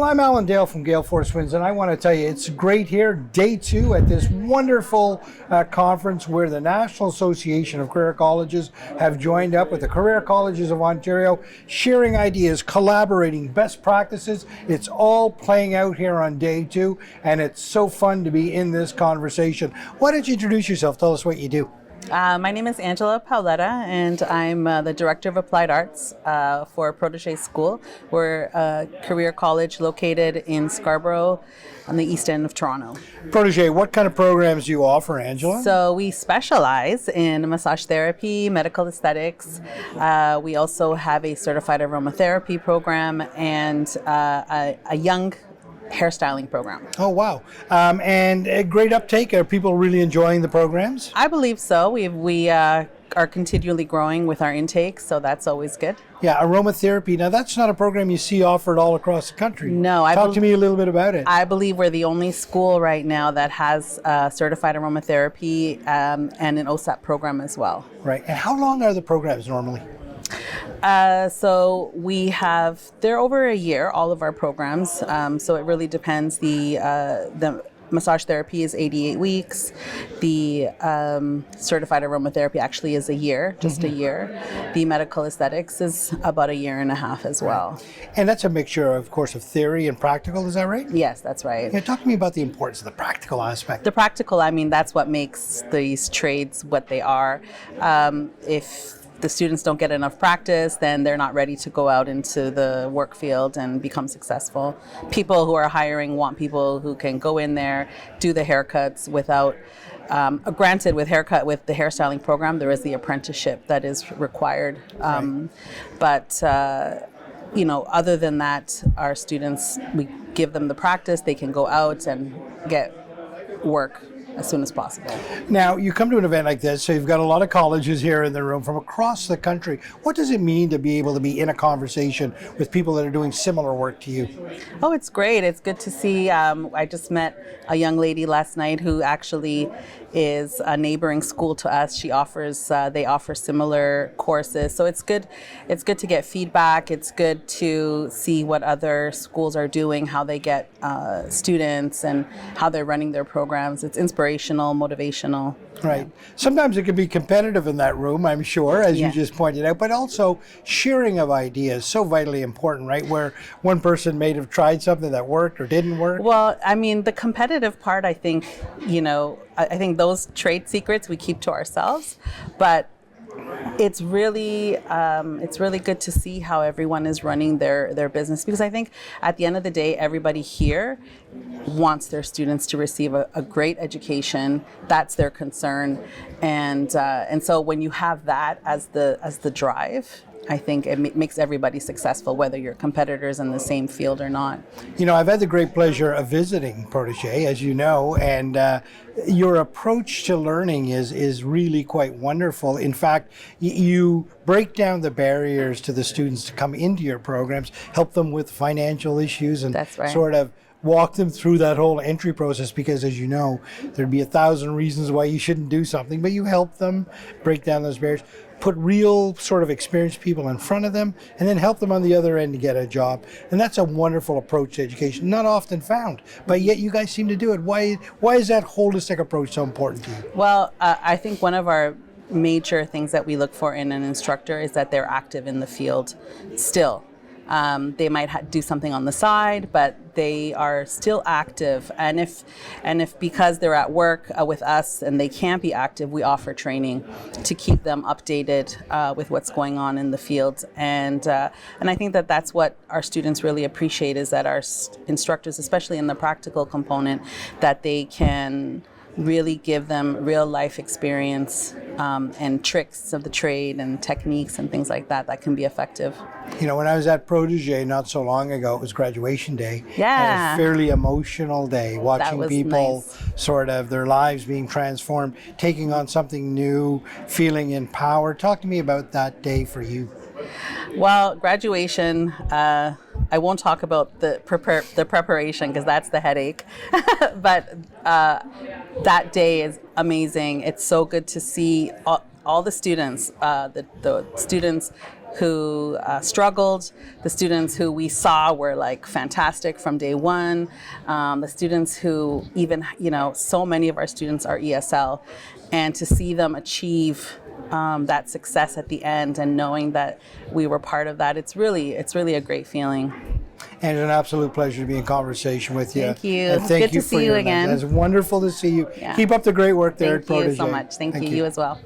Well, I'm Alan Dale from Gale Force Winds, and I want to tell you it's great here, day 2 at this wonderful conference where the National Association of Career Colleges have joined up with the Career Colleges of Ontario, sharing ideas, collaborating, best practices. It's all playing out here on day 2, and it's so fun to be in this conversation. Why don't you introduce yourself? Tell us what you do. My name is Paoletta, and I'm the Director of Applied Arts for Protege School. We're a career college located in Scarborough on the east end of Toronto. Protege, what kind of programs do you offer, Angela? So we specialize in massage therapy, medical aesthetics. We also have a certified aromatherapy program and a young hairstyling program. Oh, wow. And a great uptake. Are people really enjoying the programs? I believe so. We are continually growing with our intake, so that's always good. Yeah, aromatherapy. Now, that's not a program you see offered all across the country. No. Talk to me a little bit about it. I believe we're the only school right now that has certified aromatherapy and an OSAP program as well. Right. And how long are the programs normally? So they're over a year, all of our programs. So it really depends. The massage therapy is 88 weeks. The certified aromatherapy actually is a year, just a year. The medical aesthetics is about a year and a half as well. And that's a mixture, of course, of theory and practical, is that right? Yes, that's right. Yeah, talk to me about the importance of the practical aspect. The practical, that's what makes these trades what they are. If the students don't get enough practice, then they're not ready to go out into the work field and become successful. People who are hiring want people who can go in there, do the haircuts without, granted with the hairstyling program, there is the apprenticeship that is required. But other than that, our students, we give them the practice, they can go out and get work as soon as possible. Now, you come to an event like this, so you've got a lot of colleges here in the room from across the country. What does it mean to be able to be in a conversation with people that are doing similar work to you? Oh, it's great. It's good to see. I just met a young lady last night who actually is a neighboring school to us. They offer similar courses. So it's good to get feedback. It's good to see what other schools are doing, how they get students and how they're running their programs. It's inspirational, motivational. Right. Sometimes it can be competitive in that room, I'm sure, as Yeah. you just pointed out, but also sharing of ideas, so vitally important, right? Where one person may have tried something that worked or didn't work. Well, the competitive part, I think those trade secrets we keep to ourselves, but it's really good to see how everyone is running their business, because I think at the end of the day, everybody here wants their students to receive a great education. That's their concern, and so when you have that as the drive, I think it makes everybody successful, whether you're competitors in the same field or not. I've had the great pleasure of visiting Protege, as you know, and your approach to learning is really quite wonderful. In fact, you break down the barriers to the students to come into your programs, help them with financial issues, and That's right. sort of walk them through that whole entry process, because as you know, there'd be 1,000 reasons why you shouldn't do something, but you help them break down those barriers, put real sort of experienced people in front of them, and then help them on the other end to get a job. And that's a wonderful approach to education, not often found, but yet you guys seem to do it. Why is that holistic approach so important to you? Well, I think one of our major things that we look for in an instructor is that they're active in the field still. They might do something on the side, but they are still active. And if because they're at work with us and they can't be active, we offer training to keep them updated with what's going on in the field. And I think that that's what our students really appreciate, is that our instructors, especially in the practical component, that they can really give them real life experience and tricks of the trade and techniques and things like that can be effective. When I was at Protege not so long ago, it was graduation day. Yeah. It was a fairly emotional day, watching people sort of their lives being transformed, taking on something new, feeling empowered. Talk to me about that day for you. Well, graduation, I won't talk about the preparation because that's the headache, but that day is amazing. It's so good to see all the students, the students who struggled, the students who we saw were like fantastic from day one, the students who even, so many of our students are ESL, and to see them achieve that success at the end and knowing that we were part of that, it's really a great feeling. And it's an absolute pleasure to be in conversation with you. Thank you. And thank Good you to for see you your again. It's wonderful to see you. Yeah. Keep up the great work there at Thank Protege. you so much. Thank you. you. You as well.